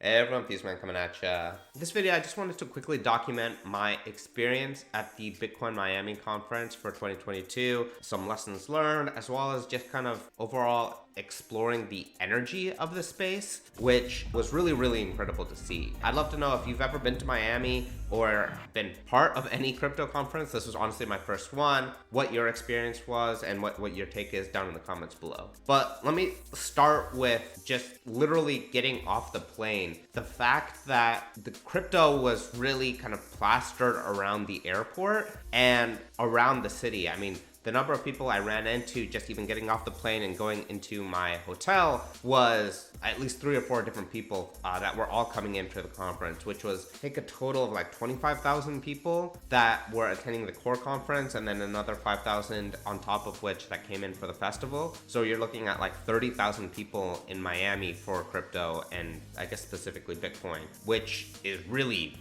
Hey everyone, FusedVR coming at ya. This video, I just wanted to quickly document my experience at the Bitcoin Miami conference for 2022, some lessons learned, as well as just kind of overall exploring the energy of the space, which was really incredible to see. I'd love to know if you've ever been to Miami or been part of any crypto conference. This was honestly my first one, what your experience was and what your take is down in the comments below. But let me start with just literally getting off the plane. The fact that the crypto was really kind of plastered around the airport and around the city. I mean, the number of people I ran into just even getting off the plane and going into my hotel was at least 3 or 4 different people that were all coming in for the conference, which was, I think, a total of like 25,000 people that were attending the core conference, and then another 5,000 on top of which that came in for the festival. So you're looking at like 30,000 people in Miami for crypto, and I guess specifically Bitcoin, which is really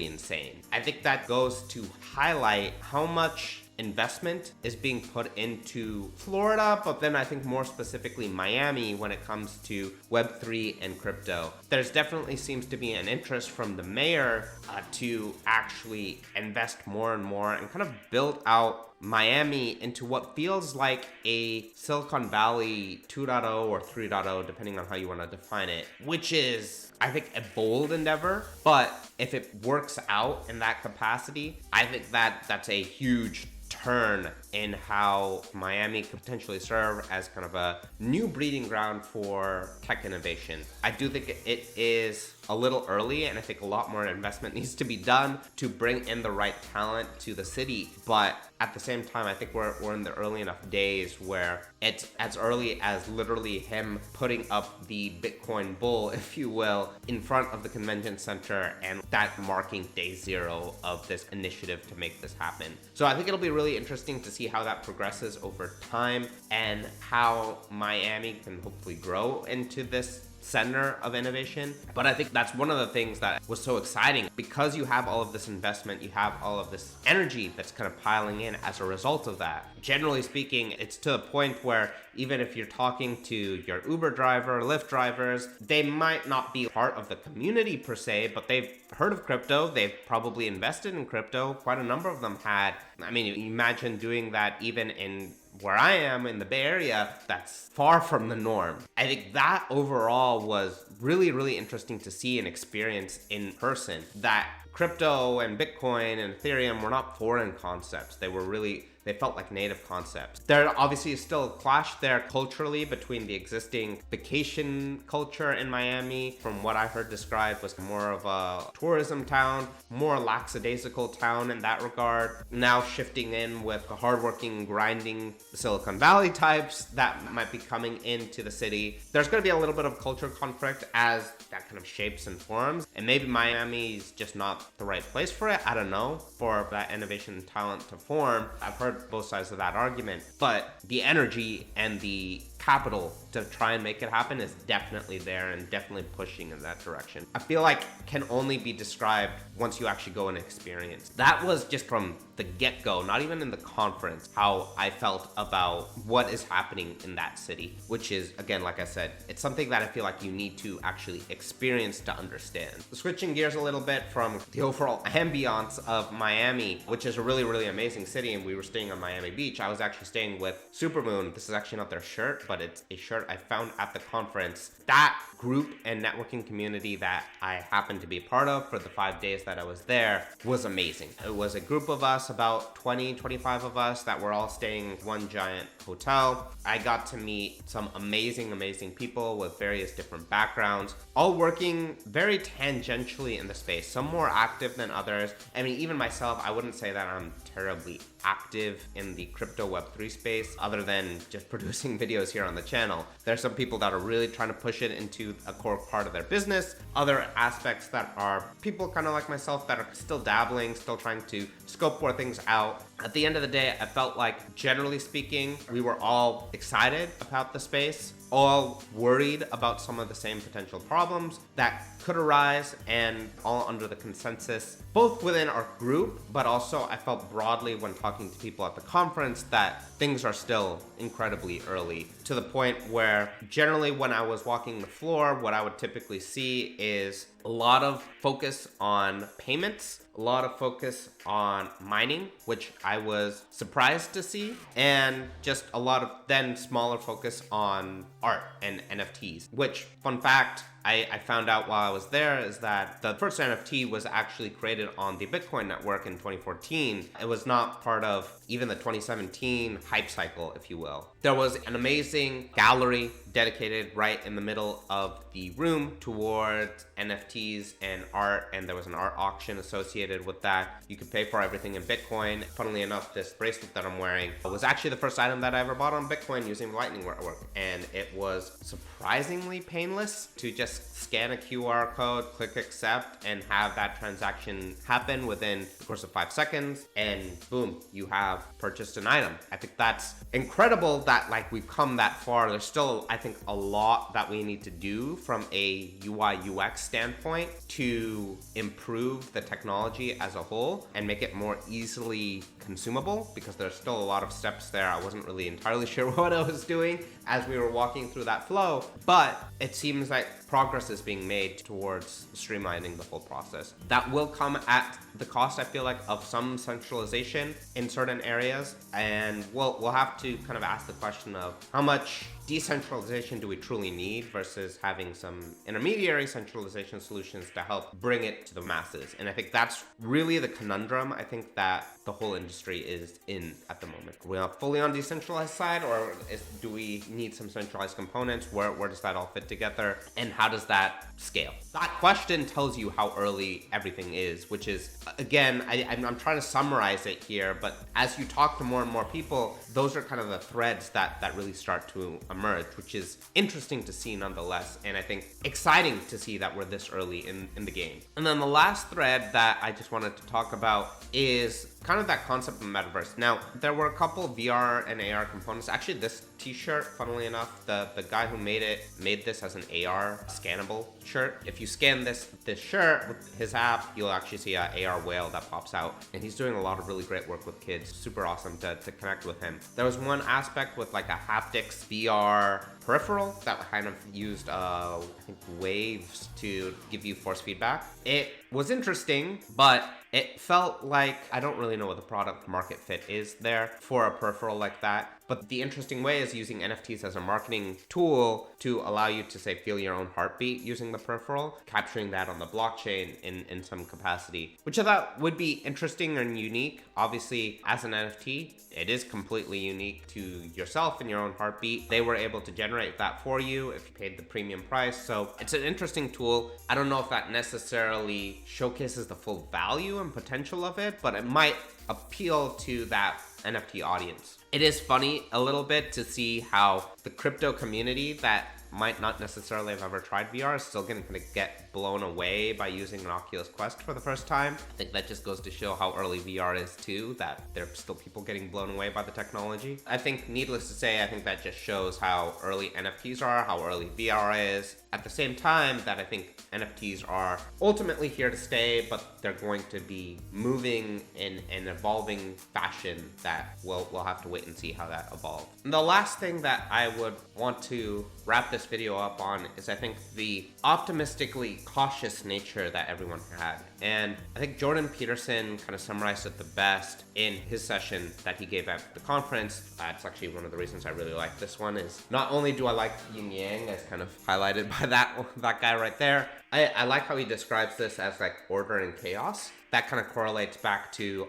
insane. I think that goes to highlight how much investment is being put into Florida, but then I think more specifically Miami when it comes to Web3 and crypto. There's definitely seems to be an interest from the mayor to actually invest more and more and kind of build out Miami into what feels like a Silicon Valley 2.0 or 3.0, depending on how you want to define it, which is, I think, a bold endeavor. But if it works out in that capacity, I think that's a huge turn in how Miami could potentially serve as kind of a new breeding ground for tech innovation. I do think it is a little early, and I think a lot more investment needs to be done to bring in the right talent to the city. But at the same time, I think we're in the early enough days where it's as early as literally him putting up the Bitcoin bull, if you will, in front of the convention center, and that marking day 0 of this initiative to make this happen. So I think it'll be really interesting to see how that progresses over time and how Miami can hopefully grow into this center of innovation. But I think that's one of the things that was so exciting, because you have all of this investment, you have all of this energy that's kind of piling in as a result of that. Generally speaking, it's to the point where even if you're talking to your Uber driver, Lyft drivers, they might not be part of the community per se, but they've heard of crypto, they've probably invested in crypto. Quite a number of them had. I mean, imagine doing that even in where I am in the Bay Area. That's far from the norm. I think that overall was really interesting to see and experience in person, that crypto and Bitcoin and Ethereum were not foreign concepts. They felt like native concepts. There obviously is still a clash there culturally between the existing vacation culture in Miami, from what I heard described was more of a tourism town, more lackadaisical town in that regard, now shifting in with the hardworking, grinding Silicon Valley types that might be coming into the city. There's going to be a little bit of culture conflict as that kind of shapes and forms, and maybe Miami's just not the right place for it. I don't know, for that innovation and talent to form. I've heard both sides of that argument, but the energy and the capital to try and make it happen is definitely there and definitely pushing in that direction. I feel like can only be described once you actually go and experience. That was just from the get-go, not even in the conference, how I felt about what is happening in that city, which is, again, like I said, it's something that I feel like you need to actually experience to understand. Switching gears a little bit from the overall ambiance of Miami, which is a really amazing city, and we were staying on Miami Beach. I was actually staying with Supermoon. This is actually not their shirt, but it's a shirt I found at the conference. That group and networking community that I happened to be a part of for the 5 days that I was there was amazing. It was a group of us, about 25 of us, that were all staying in one giant hotel. I got to meet some amazing people with various different backgrounds, all working very tangentially in the space, some more active than others. I mean, even myself, I wouldn't say that I'm terribly active in the crypto Web3 space, other than just producing videos here on the channel. There's some people that are really trying to push it into a core part of their business. Other aspects that are people kind of like myself that are still dabbling, still trying to scope more things out. At the end of the day, I felt like, generally speaking, we were all excited about the space, all worried about some of the same potential problems that could arise, and all under the consensus, both within our group, but also I felt broadly when talking to people at the conference that things are still incredibly early, to the point where generally when I was walking the floor, what I would typically see is a lot of focus on payments, a lot of focus on mining, which I was surprised to see, and just a lot of then smaller focus on art and NFTs, which, fun fact, I found out while I was there is that the first NFT was actually created on the Bitcoin network in 2014. It was not part of even the 2017 hype cycle, if you will. There was an amazing gallery dedicated right in the middle of the room towards NFTs and art, and there was an art auction associated with that. You could pay for everything in Bitcoin. Funnily enough, this bracelet that I'm wearing was actually the first item that I ever bought on Bitcoin using Lightning Network, and it was surprisingly painless to just scan a QR code, click accept, and have that transaction happen within the course of 5 seconds, and boom, you have purchased an item. I think that's incredible that like we've come that far. There's still, I think, a lot that we need to do from a UI UX standpoint to improve the technology as a whole and make it more easily consumable, because there's still a lot of steps there. I wasn't really entirely sure what I was doing as we were walking through that flow, but it seems like progress is being made towards streamlining the whole process. That will come at the cost, I feel like, of some centralization in certain areas, and we'll have to kind of ask the question of how much decentralization do we truly need versus having some intermediary centralization solutions to help bring it to the masses. And I think that's really the conundrum I think that the whole industry is in at the moment. Are we not fully on decentralized side, or do we need some centralized components? Where does that all fit together, and how does that scale? That question tells you how early everything is, which is, again, I'm trying to summarize it here, but as you talk to more and more people, those are kind of the threads that really start to emerge, which is interesting to see nonetheless, and I think exciting to see that we're this early in the game. And then the last thread that I just wanted to talk about is kind of that concept of Metaverse. Now, there were a couple VR and AR components. Actually, this t-shirt, funnily enough, the guy who made this as an AR scannable shirt. If you scan this shirt with his app, you'll actually see an AR whale that pops out, and he's doing a lot of really great work with kids. Super awesome to connect with him. There was one aspect with like a haptics VR peripheral that kind of used I think waves to give you force feedback. It was interesting, but it felt like I don't really know what the product market fit is there for a peripheral like that. But the interesting way is using NFTs as a marketing tool to allow you to, say, feel your own heartbeat using the peripheral, capturing that on the blockchain in some capacity, which I thought would be interesting and unique. Obviously, as an NFT, it is completely unique to yourself and your own heartbeat. They were able to generate that for you if you paid the premium price. So it's an interesting tool. I don't know if that necessarily showcases the full value and potential of it, but it might appeal to that NFT audience. It is funny a little bit to see how the crypto community that might not necessarily have ever tried VR is still going to get blown away by using an Oculus Quest for the first time. I think that just goes to show how early VR is too, that there are still people getting blown away by the technology. I think, needless to say, I think that just shows how early NFTs are, how early VR is. At the same time, that I think NFTs are ultimately here to stay, but they're going to be moving in an evolving fashion that we'll have to wait and see how that evolves. And the last thing that I would want to wrap this video up on is, I think, the optimistically cautious nature that everyone had. And I think Jordan Peterson kind of summarized it the best in his session that he gave at the conference. That's actually one of the reasons I really like this one, is not only do I like yin yang, as kind of highlighted by that guy right there, I like how he describes this as like order and chaos. That kind of correlates back to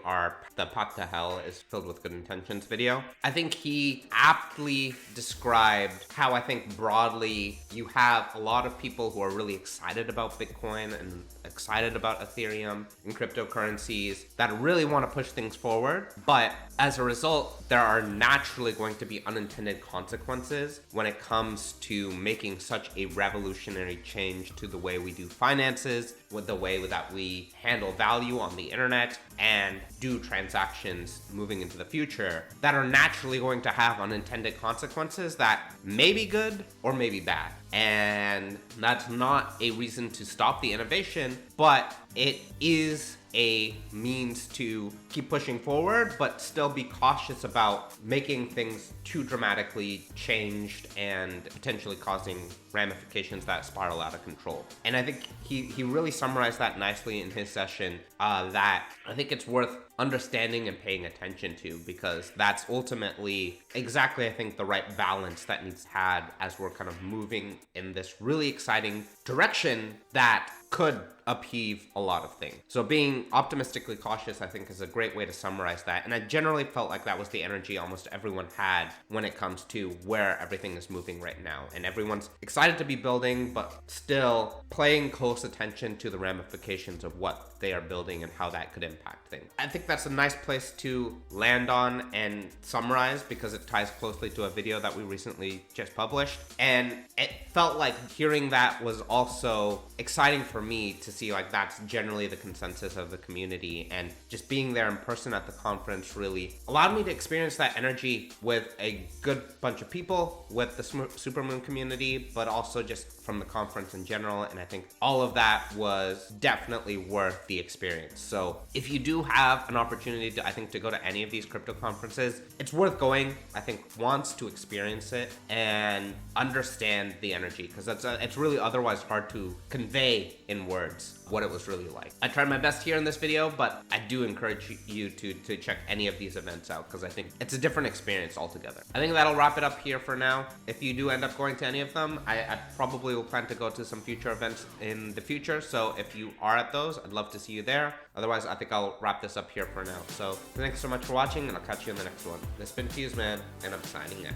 the Path to Hell is Filled with Good Intentions video. I think he aptly described how I think broadly you have a lot of people who are really excited about Bitcoin and excited about Ethereum and cryptocurrencies that really want to push things forward. But as a result, there are naturally going to be unintended consequences when it comes to making such a revolutionary change to the way we do finances, with the way that we handle value on the internet and do transactions moving into the future that are naturally going to have unintended consequences that may be good or may be bad. And that's not a reason to stop the innovation, but it is a means to keep pushing forward, but still be cautious about making things too dramatically changed and potentially causing ramifications that spiral out of control. And I think he really summarized that nicely in his session, that I think it's worth understanding and paying attention to, because that's ultimately exactly, I think, the right balance that needs to had as we're kind of moving in this really exciting direction that could upheave a lot of things. So being optimistically cautious, I think, is a great way to summarize that. And I generally felt like that was the energy almost everyone had when it comes to where everything is moving right now. And everyone's excited to be building, but still paying close attention to the ramifications of what they are building and how that could impact things. I think that's a nice place to land on and summarize, because it ties closely to a video that we recently just published. And it felt like hearing that was also exciting for me to see, like, that's generally the consensus of the community, and just being there in person at the conference really allowed me to experience that energy with a good bunch of people, with the Supermoon community, but also just from the conference in general. And I think all of that was definitely worth the experience. So if you do have an opportunity to, I think, to go to any of these crypto conferences, it's worth going. I think once to experience it and understand the energy, because it's really otherwise hard to convey in words what it was really like. I tried my best here in this video, but I do encourage you to check any of these events out, because I think it's a different experience altogether. I think that'll wrap it up here for now. If you do end up going to any of them, I probably will plan to go to some future events in the future. So if you are at those, I'd love to see you there. Otherwise, I think I'll wrap this up here for now. So thanks so much for watching, and I'll catch you in the next one. This has been FusedMan, and I'm signing out.